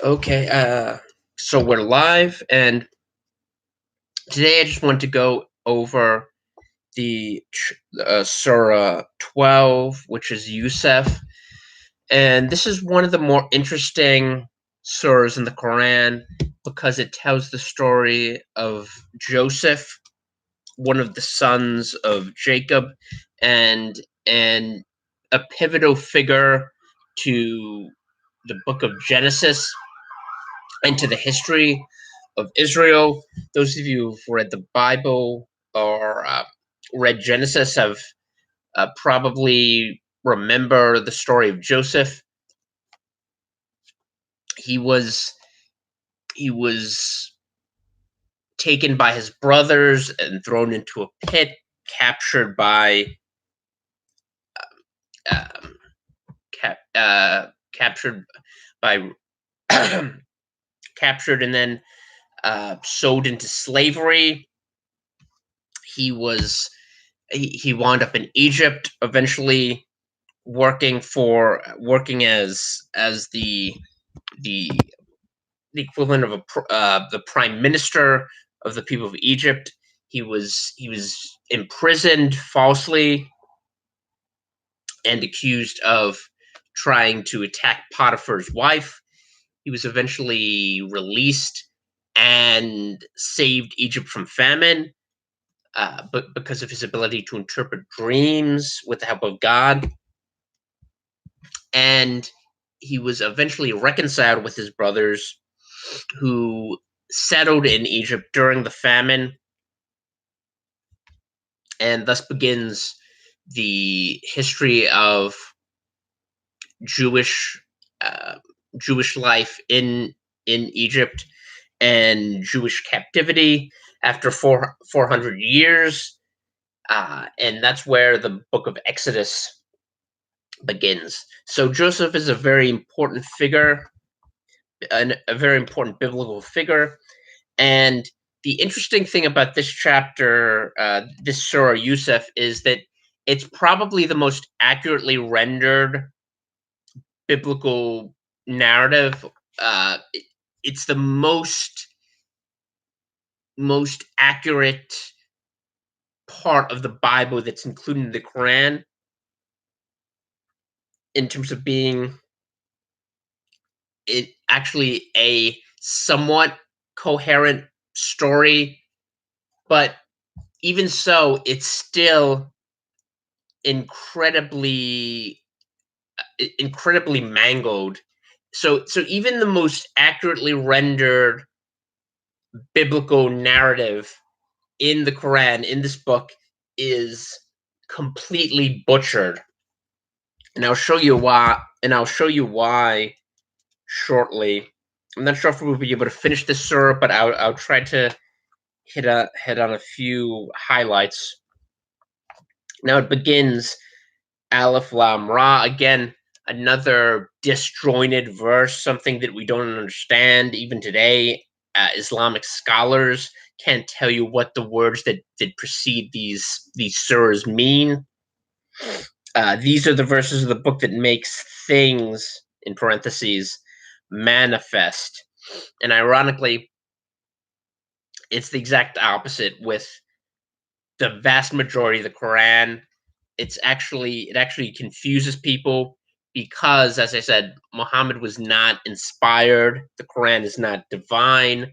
Okay, so we're live, and today I just want to go over the Surah 12, which is Yusuf. And this is one of the more interesting surahs in the Quran because it tells the story of Joseph, one of the sons of Jacob, and a pivotal figure to the book of Genesis and to the history of Israel. Those of you who've read the Bible or read Genesis have probably remember the story of Joseph. He was he was taken by his brothers and thrown into a pit, captured by um, captured by captured and then sold into slavery. He was he wound up in Egypt, eventually working as the the equivalent of the prime minister of the people of Egypt. He was imprisoned falsely and accused of trying to attack Potiphar's wife. He was eventually released and saved Egypt from famine, but because of his ability to interpret dreams with the help of God. And he was eventually reconciled with his brothers who settled in Egypt during the famine, and thus begins the history of Jewish uh, Jewish life in Egypt and Jewish captivity after 400 years, and that's where the book of Exodus begins. So Joseph is a very important figure, a very important biblical figure. And the interesting thing about this chapter, this Surah Yusuf, is that it's probably the most accurately rendered biblical narrative. It's the most accurate part of the Bible that's included in the Quran in terms of being it actually a somewhat coherent story, but even so, it's still incredibly incredibly mangled. So even the most accurately rendered biblical narrative in the Quran, in this book, is completely butchered. And I'll show you why shortly. I'm not sure if we'll be able to finish this surah, but I'll try to hit on a few highlights. Now it begins Aleph Lam Ra, again, another disjointed verse, something that we don't understand even today. Islamic scholars can't tell you what the words that precede these surahs mean. These are the verses of the book that makes things, in parentheses, manifest. And ironically, it's the exact opposite with the vast majority of the Quran. It actually confuses people because, as I said, Muhammad was not inspired. The Quran is not divine.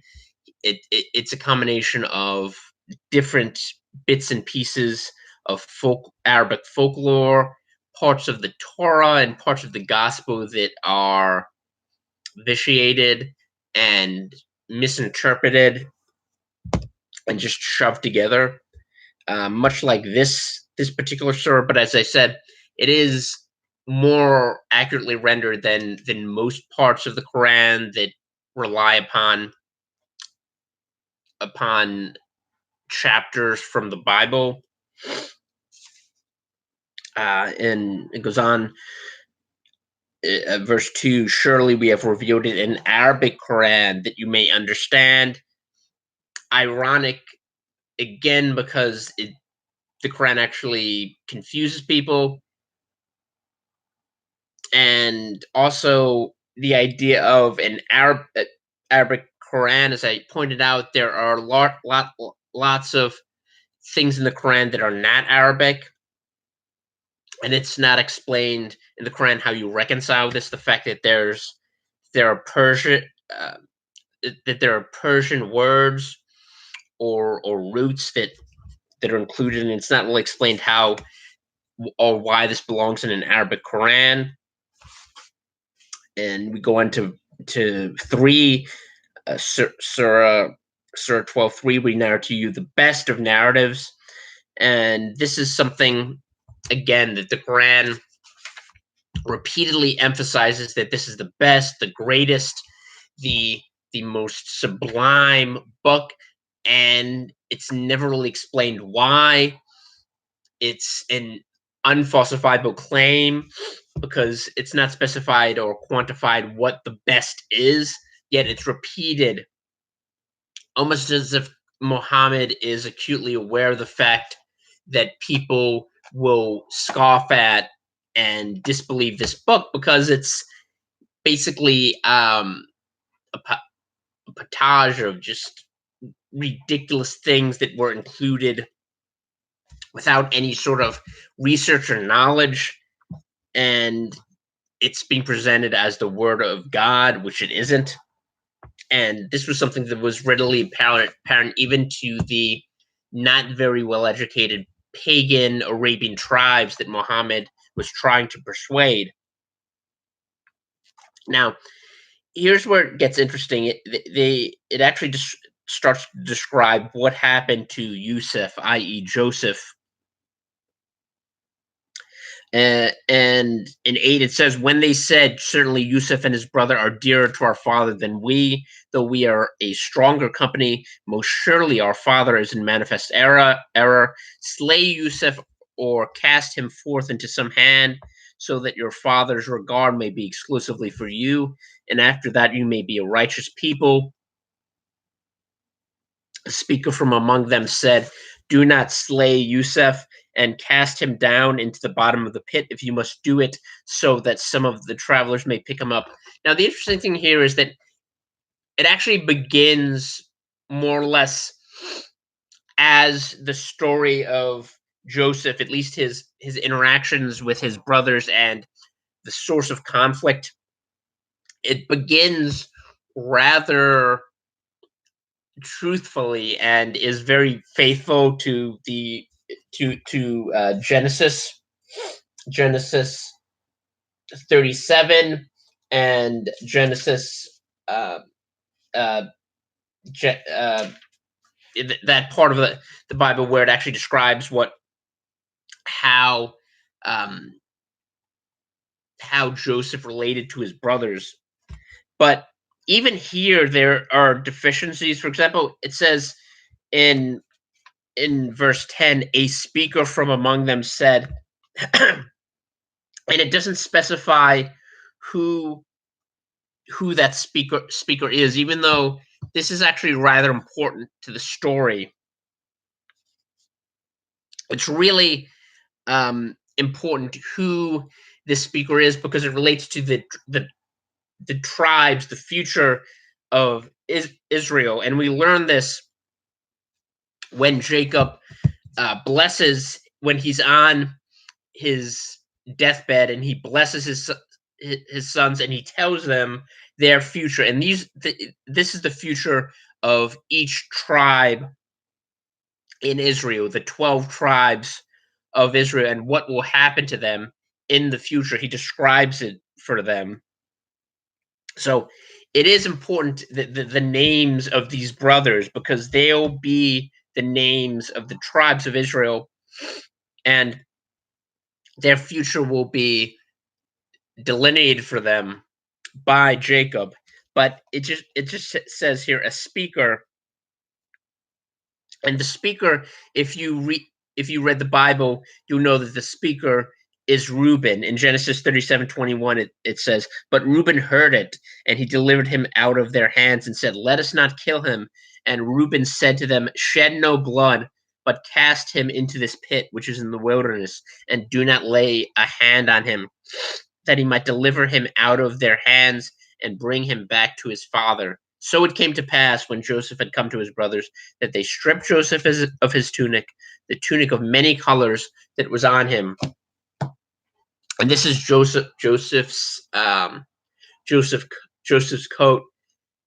It's a combination of different bits and pieces of Arabic folklore, parts of the Torah, and parts of the Gospel that are vitiated and misinterpreted and just shoved together, much like this particular surah. But as I said, it is more accurately rendered than most parts of the Quran that rely upon chapters from the Bible. And it goes on, verse 2: surely we have revealed it in Arabic Quran that you may understand. Ironic again, because the Quran actually confuses people, and also the idea of an Arabic Quran. As I pointed out, there are lots of things in the Quran that are not Arabic, and it's not explained in the Quran how you reconcile this. The fact that there are Persian uh, that there are Persian words or roots that are included, and it's not really explained how or why this belongs in an Arabic Quran. And we go on to 3, Surah 12:3. We narrate to you the best of narratives, and this is something again that the Quran repeatedly emphasizes, that this is the best, the greatest, the the most sublime book, and it's never really explained why. It's an unfalsifiable claim because it's not specified or quantified what the best is, yet it's repeated almost as if Muhammad is acutely aware of the fact that people will scoff at and disbelieve this book because it's basically a potage of just ridiculous things that were included without any sort of research or knowledge, and it's being presented as the word of God, which it isn't. And this was something that was readily apparent even to the not very well educated pagan Arabian tribes that Muhammad was trying to persuade. Now, here's where it gets interesting. It actually starts to describe what happened to Yusuf, i.e., Joseph. And in 8 it says, when they said, certainly Yusuf and his brother are dearer to our father than we, though we are a stronger company, most surely our father is in manifest error. Slay Yusuf or cast him forth into some hand, so that your father's regard may be exclusively for you, and after that you may be a righteous people. A speaker from among them said, do not slay Yusuf and cast him down into the bottom of the pit if you must do it, so that some of the travelers may pick him up. Now, the interesting thing here is that it actually begins more or less as the story of Joseph, at least his interactions with his brothers and the source of conflict. It begins rather truthfully and is very faithful to the to Genesis 37 and Genesis uh, uh, that part of the Bible where it actually describes how um, how Joseph related to his brothers. But even here, there are deficiencies. For example, it says in verse 10, a speaker from among them said, and it doesn't specify who that speaker is, even though this is actually rather important to the story. It's really important who this speaker is because it relates to the tribes, the future of Israel, and we learn this when Jacob blesses, when he's on his deathbed, and he blesses his sons, and he tells them their future. And this is the future of each tribe in Israel, the 12 tribes of Israel, and what will happen to them in the future. He describes it for them. So it is important that the names of these brothers, because they'll be the names of the tribes of Israel, and their future will be delineated for them by Jacob. But it just says here a speaker, and the speaker, if you read the Bible, you'll know that the speaker is Reuben. In Genesis 37:21, it says, but Reuben heard it, and he delivered him out of their hands and said, let us not kill him. And Reuben said to them, shed no blood, but cast him into this pit which is in the wilderness, and do not lay a hand on him, that he might deliver him out of their hands. and bring him back to his father. So it came to pass, when Joseph had come to his brothers, that they stripped Joseph of his tunic, the tunic of many colors that was on him. And this is Joseph Joseph's coat.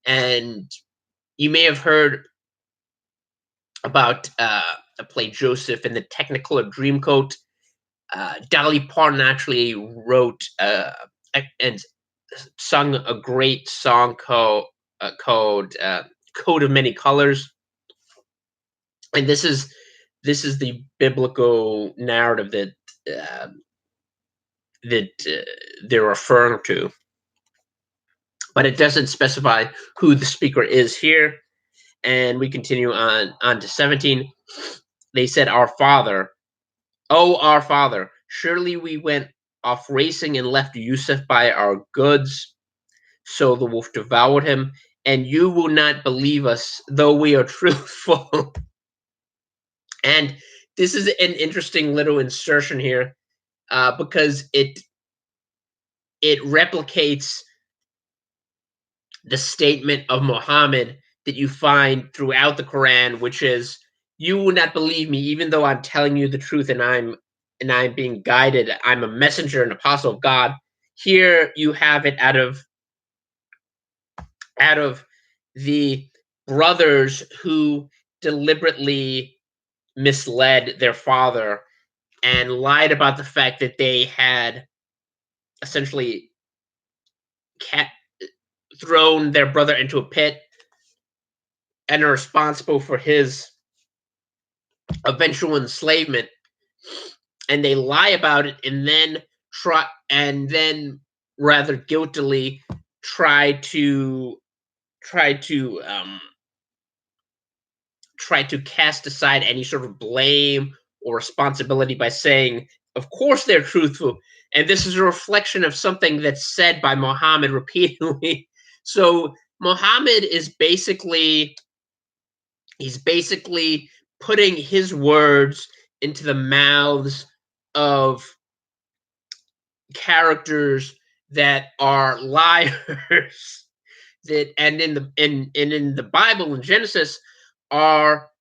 And you may have heard about the play Joseph in the Technicolor Dreamcoat. Dolly Parton actually wrote and sung a great song called "Coat of Many Colors," and this is the biblical narrative uh, that they're referring to, but it doesn't specify who the speaker is here. And we continue on to 17. They said, "Our father, oh our father, surely we went off racing and left Yusuf by our goods." So the wolf devoured him, and you will not believe us, though we are truthful. And this is an interesting little insertion here, because it replicates the statement of Muhammad that you find throughout the Quran, which is, "You will not believe me, even though I'm telling you the truth, and I'm being guided. I'm a messenger and apostle of God." Here you have it out of the brothers who deliberately misled their father and lied about the fact that they had essentially thrown their brother into a pit and are responsible for his eventual enslavement. And they lie about it, and then rather guiltily try to try to um, try to cast aside any sort of blame or responsibility by saying, of course they're truthful. And this is a reflection of something that's said by Muhammad repeatedly. So Muhammad is basically putting his words into the mouths of characters that are liars, that and in the Bible, in Genesis, are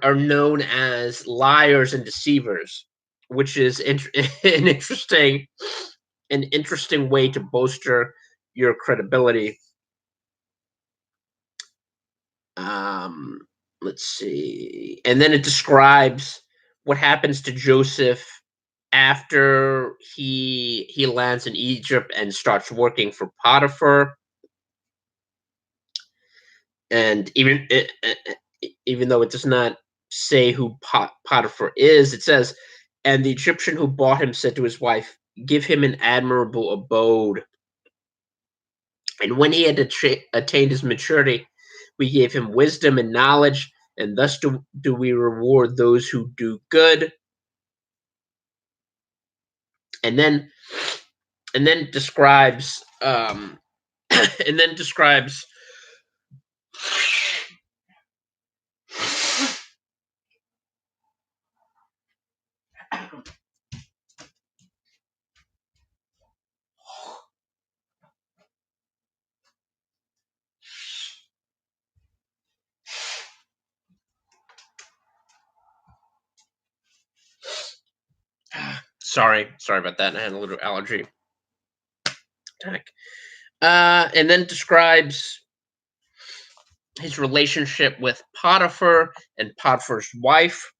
known as liars and deceivers, which is an interesting way to bolster your credibility. Um, let's see, and then it describes what happens to Joseph after he lands in Egypt and starts working for Potiphar. And even though it does not say who Potiphar is, it says, "And the Egyptian who bought him said to his wife, 'Give him an admirable abode.' And when he had attained his maturity, we gave him wisdom and knowledge, and thus do we reward those who do good." And then describes and then describes sorry about that. I had a little allergy attack. And then describes his relationship with Potiphar and Potiphar's wife.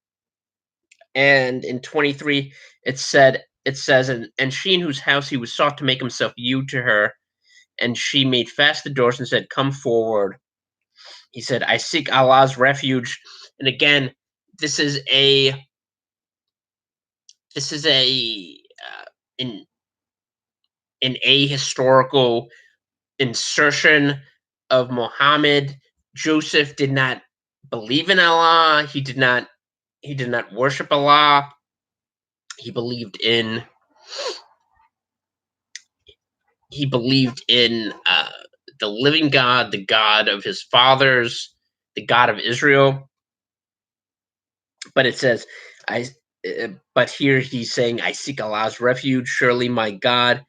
And in 23, it says, and she in whose house he was sought to make himself you to her, and she made fast the doors and said, "Come forward." He said, "I seek Allah's refuge." And again, this is a in a historical insertion of Muhammad. Joseph did not believe in Allah. He did not worship Allah. He believed in the living God, the God of his fathers, the God of Israel. But it says, but here he's saying, "I seek Allah's refuge. Surely my God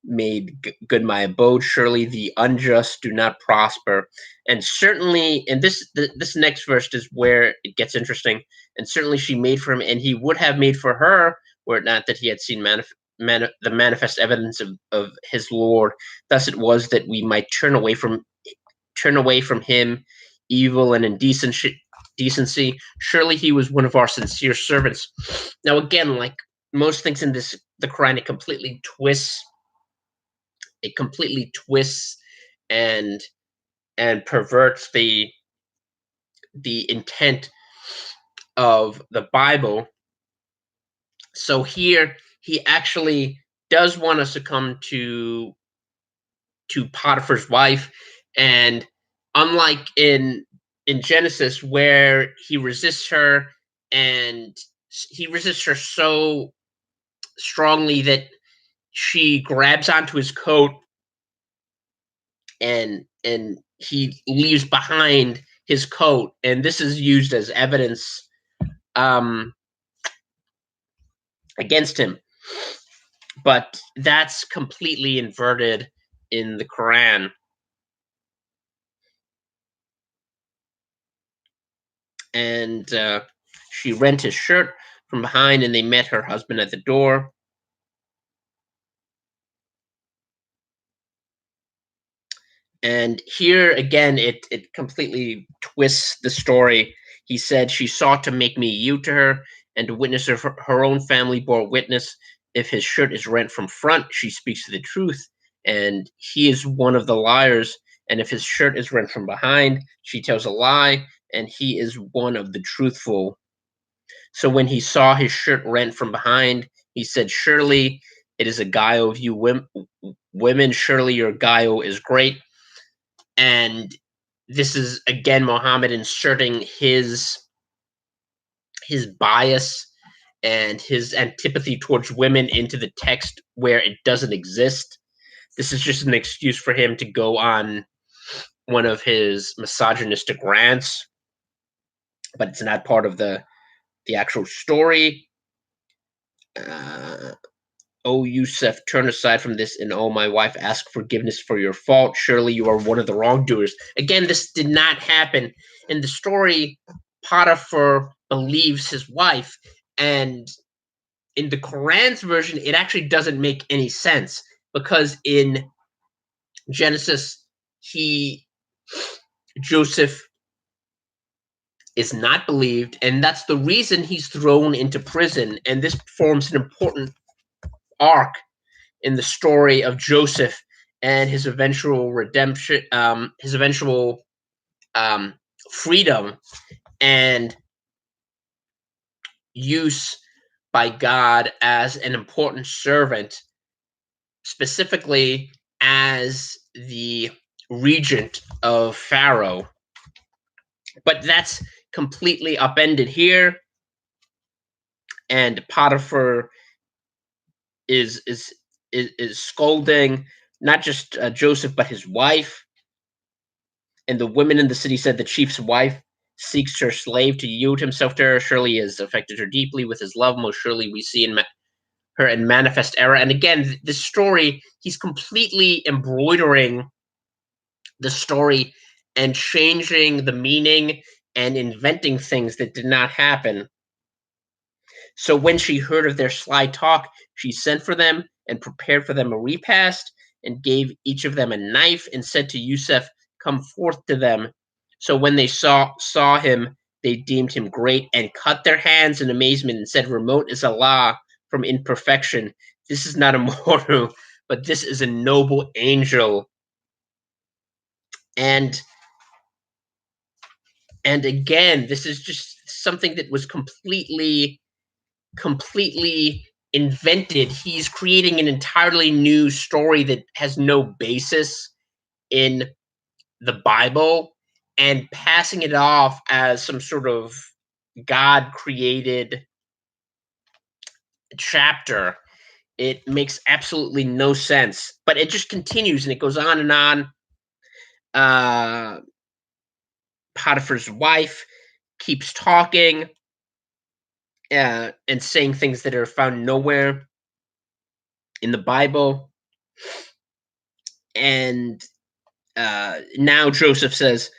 made good my abode. Surely the unjust do not prosper. And certainly, and this next verse is where it gets interesting. And certainly she made for him, and he would have made for her, were it not that he had seen the manifest evidence of his Lord. Thus it was that we might turn away from him evil and decency. Surely he was one of our sincere servants. Now again, like most things in the Quran, it completely twists and perverts the intent of the Bible. So here he actually does want us to come to Potiphar's wife, and unlike in Genesis where he resists her, and he resists her so strongly that she grabs onto his coat, and he leaves behind his coat, and this is used as evidence um, against him. But that's completely inverted in the Quran. And she rent his shirt from behind, and they met her husband at the door. And here again, it completely twists the story. He said, she sought to make me yield to her, and to witness her own family bore witness. If his shirt is rent from front, she speaks the truth, and he is one of the liars. And if his shirt is rent from behind, she tells a lie, and he is one of the truthful. So when he saw his shirt rent from behind, he said, surely it is a guile of you women. Surely your guile is great. And this is again Muhammad inserting his bias and his antipathy towards women into the text where it doesn't exist. This is just an excuse for him to go on one of his misogynistic rants, but it's not part of the actual story. O Yusuf, turn aside from this, and oh, my wife, ask forgiveness for your fault. Surely you are one of the wrongdoers. Again, this did not happen. In the story, Potiphar believes his wife, and in the Quran's version, it actually doesn't make any sense, because in Genesis, Joseph is not believed, and that's the reason he's thrown into prison. And this forms an important arc in the story of Joseph and his eventual redemption, his eventual freedom and use by God as an important servant, specifically as the regent of Pharaoh. But that's completely upended here, and Potiphar is scolding not just Joseph but his wife. And the women in the city said, the chief's wife seeks her slave to yield himself to her. Surely he has affected her deeply with his love. Most surely we see her in manifest error. And again, this story, he's completely embroidering the story and changing the meaning and inventing things that did not happen. So when she heard of their sly talk, she sent for them and prepared for them a repast, and gave each of them a knife, and said to Yusuf, come forth to them. So when they saw him, they deemed him great, and cut their hands in amazement, and said, remote is Allah from imperfection. This is not a mortal, but this is a noble angel. And again, this is just something that was completely invented. He's creating an entirely new story that has no basis in the Bible, and passing it off as some sort of God created chapter. It makes absolutely no sense, but it just continues and it goes on and on. Potiphar's wife keeps talking and saying things that are found nowhere in the Bible. And now Joseph says,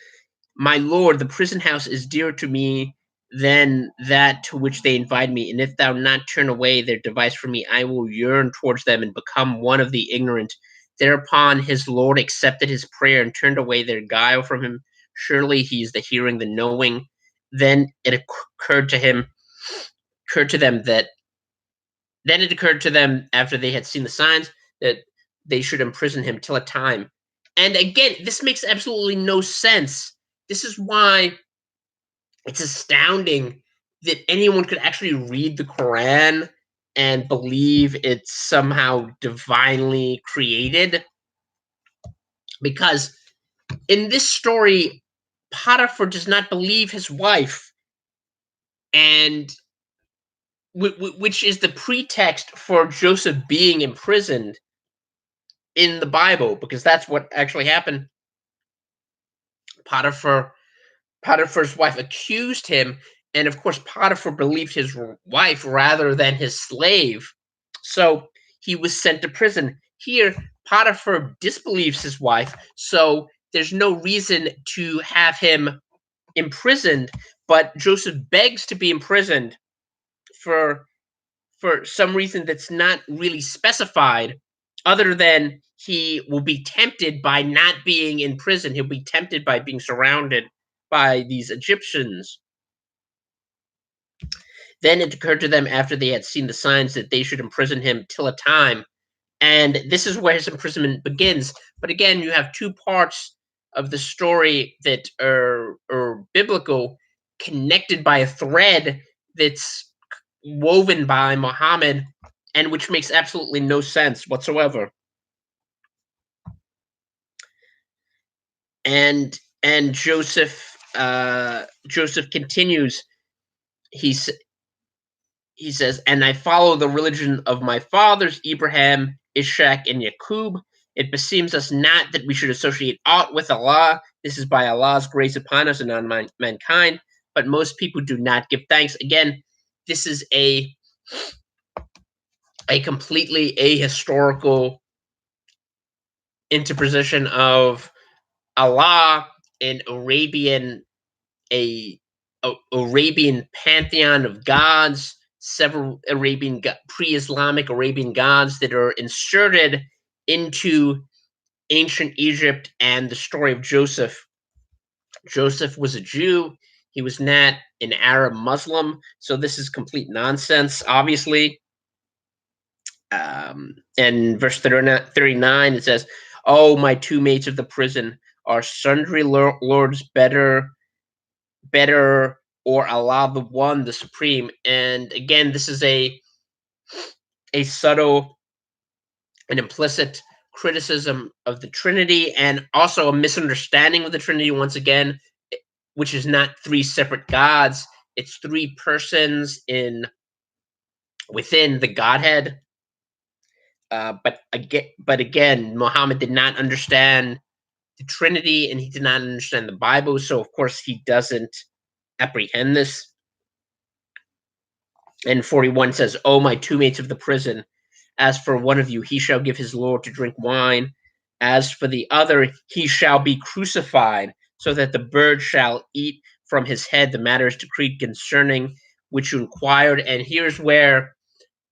"My lord, the prison house is dearer to me than that to which they invite me. And if thou not turn away their device from me, I will yearn towards them and become one of the ignorant." Thereupon his lord accepted his prayer and turned away their guile from him. Surely he is the hearing, the knowing. Then it occurred to them that then it occurred to them after they had seen the signs that they should imprison him till a time. And again, this makes absolutely no sense. This is why it's astounding that anyone could actually read the Quran and believe it's somehow divinely created. Because in this story, Potiphar does not believe his wife, and which is the pretext for Joseph being imprisoned in the Bible, because that's what actually happened. Potiphar's wife accused him, and of course Potiphar believed his wife rather than his slave. So he was sent to prison. Here, Potiphar disbelieves his wife, so there's no reason to have him imprisoned, but Joseph begs to be imprisoned for some reason that's not really specified, other than he will be tempted by not being in prison. He'll be tempted by being surrounded by these Egyptians. Then it occurred to them after they had seen the signs that they should imprison him till a time. And this is where his imprisonment begins. But again, you have two parts of the story that are biblical, connected by a thread that's woven by Muhammad, and which makes absolutely no sense whatsoever. And Joseph continues. He says, "And I follow the religion of my fathers, Abraham, Ishaq, and Yaqub. It beseems us not that we should associate aught with Allah. This is by Allah's grace upon us and on mankind. But most people do not give thanks." Again, this is a completely ahistorical interposition of Allah, an Arabian pantheon of gods, several pre-Islamic Arabian gods that are inserted into ancient Egypt, and the story of Joseph. Joseph was a Jew. He was not an Arab Muslim, so this is complete nonsense, obviously. And verse 39, it says, "Oh, my two mates of the prison, are sundry lords better, or Allah the one, the supreme?" And again, this is a subtle and implicit criticism of the Trinity, and also a misunderstanding of the Trinity once again, which is not three separate gods. It's three persons within the Godhead. But again, Muhammad did not understand the Trinity, and he did not understand the Bible, so of course he doesn't apprehend this. And 41 says, "Oh, my two mates of the prison, as for one of you, he shall give his Lord to drink wine. As for the other, he shall be crucified, so that the bird shall eat from his head the matters decreed concerning which you inquired." And here's where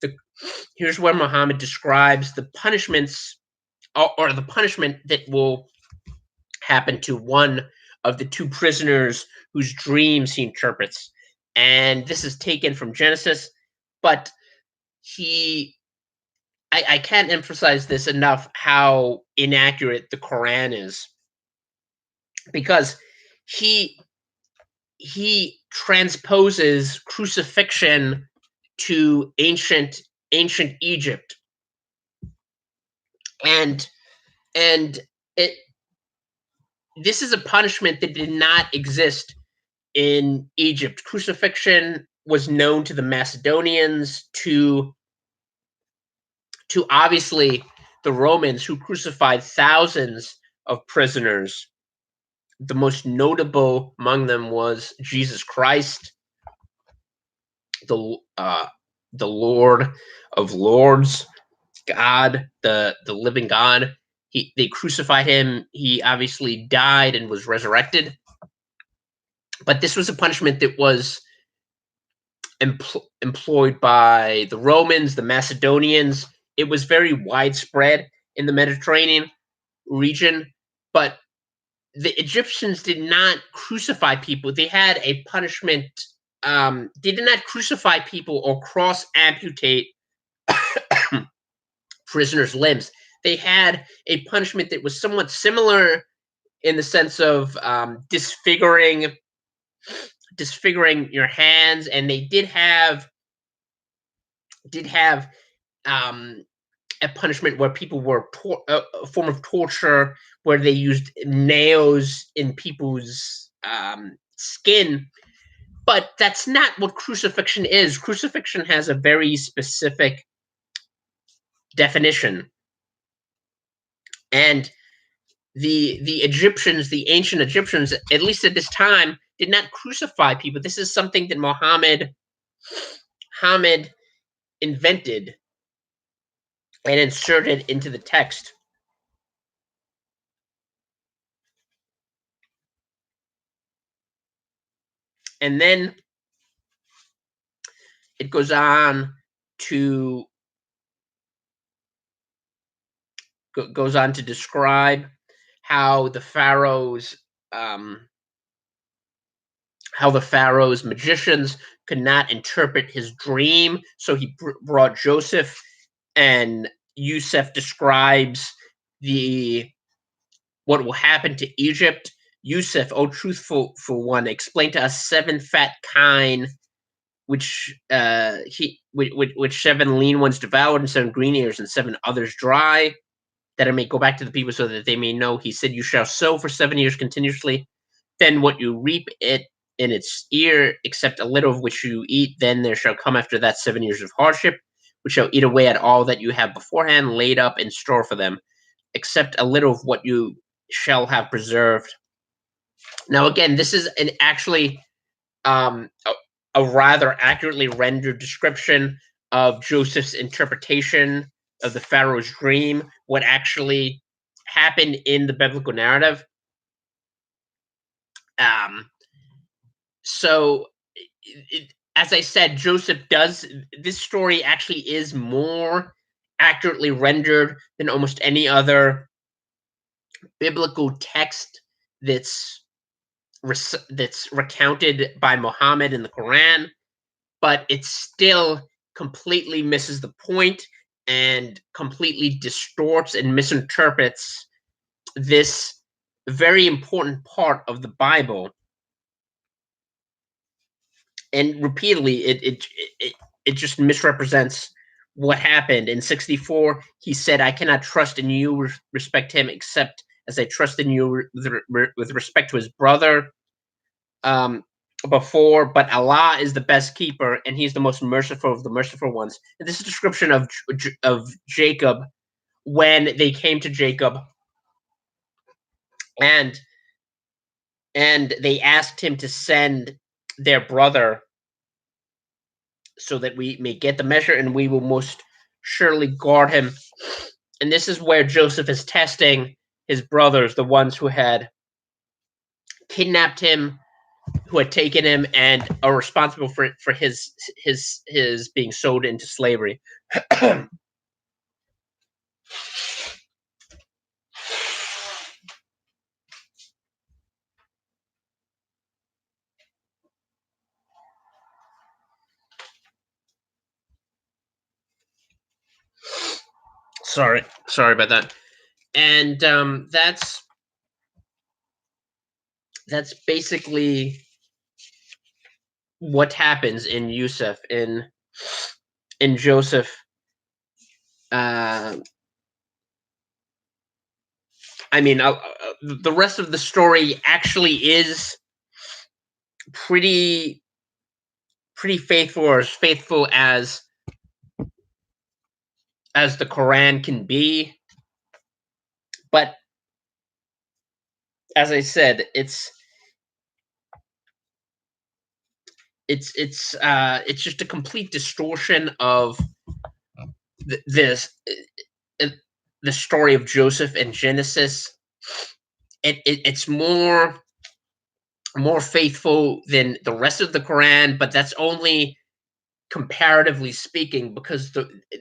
Muhammad describes the punishments, or the punishment that will happen to one of the two prisoners whose dreams he interprets. And this is taken from Genesis, but I can't emphasize this enough, how inaccurate the Quran is, because he transposes crucifixion to ancient Egypt, and this is a punishment that did not exist in Egypt. Crucifixion was known to the Macedonians, to obviously the Romans, who crucified thousands of prisoners. The most notable among them was Jesus Christ, the Lord of Lords, God, the living God. they crucified him. He obviously died and was resurrected. But this was a punishment that was employed by the Romans, the Macedonians. It was very widespread in the Mediterranean region, but the Egyptians did not crucify people. They had a punishment. They did not crucify people or cross amputate prisoners' limbs. They had a punishment that was somewhat similar in the sense of disfiguring your hands, and they did have um, a punishment where people were a form of torture where they used nails in people's skin. But that's not what crucifixion is. Crucifixion has a very specific definition, and the Egyptians, the ancient Egyptians, at least at this time, did not crucify people. This is something that Muhammad invented and inserted into the text. And then it goes on to describe how the Pharaoh's magicians could not interpret his dream, so he brought Joseph, and Yusuf describes what will happen to Egypt. Yusuf, O truthful one, explain to us 7 fat kine, which 7 lean ones devoured, and 7 green ears, and 7 others dry, that it may go back to the people, so that they may know. He said, you shall sow for 7 years continuously, then what you reap it in its ear, except a little of which you eat, then there shall come after that 7 years of hardship, which shall eat away at all that you have beforehand laid up in store for them, except a little of what you shall have preserved. Now again, this is actually a rather accurately rendered description of Joseph's interpretation of the Pharaoh's dream, what actually happened in the biblical narrative. So, as I said, this story actually is more accurately rendered than almost any other biblical text that's recounted by Muhammad in the Koran, but it still completely misses the point and completely distorts and misinterprets this very important part of the Bible. And repeatedly, it just misrepresents what happened. In 64, he said, I cannot trust in you, respect him, except as I trust in you with respect to his brother. Before, but Allah is the best keeper, and He's the most merciful of the merciful ones. And this is a description of Jacob when they came to Jacob, and they asked him to send their brother so that we may get the measure, and we will most surely guard him. And this is where Joseph is testing his brothers, the ones who had kidnapped him, who had taken him, and are responsible for his being sold into slavery. Sorry about that. And that's basically what happens in Yusuf, in Joseph. I mean, the rest of the story actually is pretty faithful, or as faithful as the Quran can be. But as I said, it's just a complete distortion of this. the story of Joseph in Genesis, it's more faithful than the rest of the Quran, but that's only comparatively speaking, because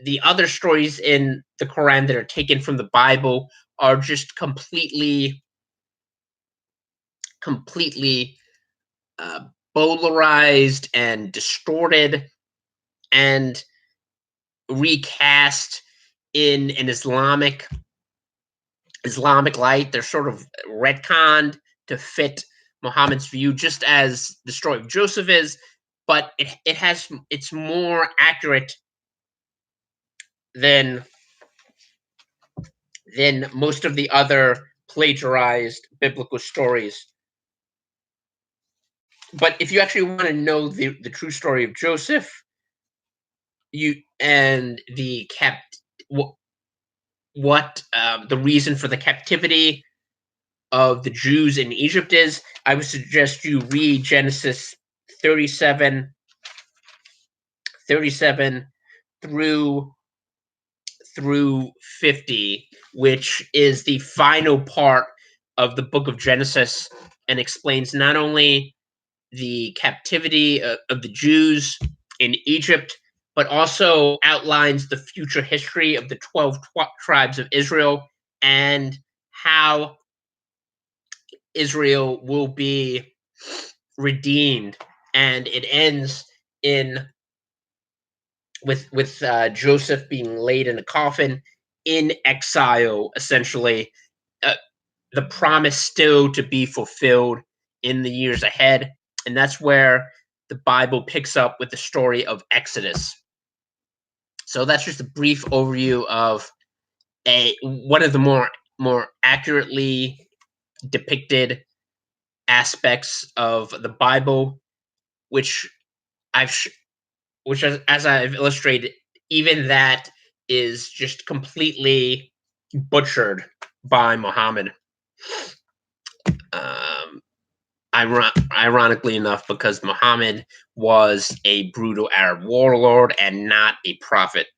the other stories in the Quran that are taken from the Bible are just completely uh, bowlerized and distorted and recast in an Islamic light. They're sort of retconned to fit Muhammad's view, just as the story of Joseph is, but it's more accurate than most of the other plagiarized biblical stories. But if you actually want to know the true story of Joseph, you and the kept what the reason for the captivity of the Jews in Egypt is, I would suggest you read Genesis 37, 37 through 50, which is the final part of the book of Genesis, and explains not only the captivity of the Jews in Egypt, but also outlines the future history of the 12 tribes of Israel and how Israel will be redeemed. And it ends in with Joseph being laid in a coffin in exile, essentially. Uh, the promise still to be fulfilled in the years ahead. And that's where the Bible picks up with the story of Exodus. So that's just a brief overview of one of the more accurately depicted aspects of the Bible, which I've as I've illustrated, even that is just completely butchered by Muhammad. Um, Ironically enough, because Muhammad was a brutal Arab warlord and not a prophet.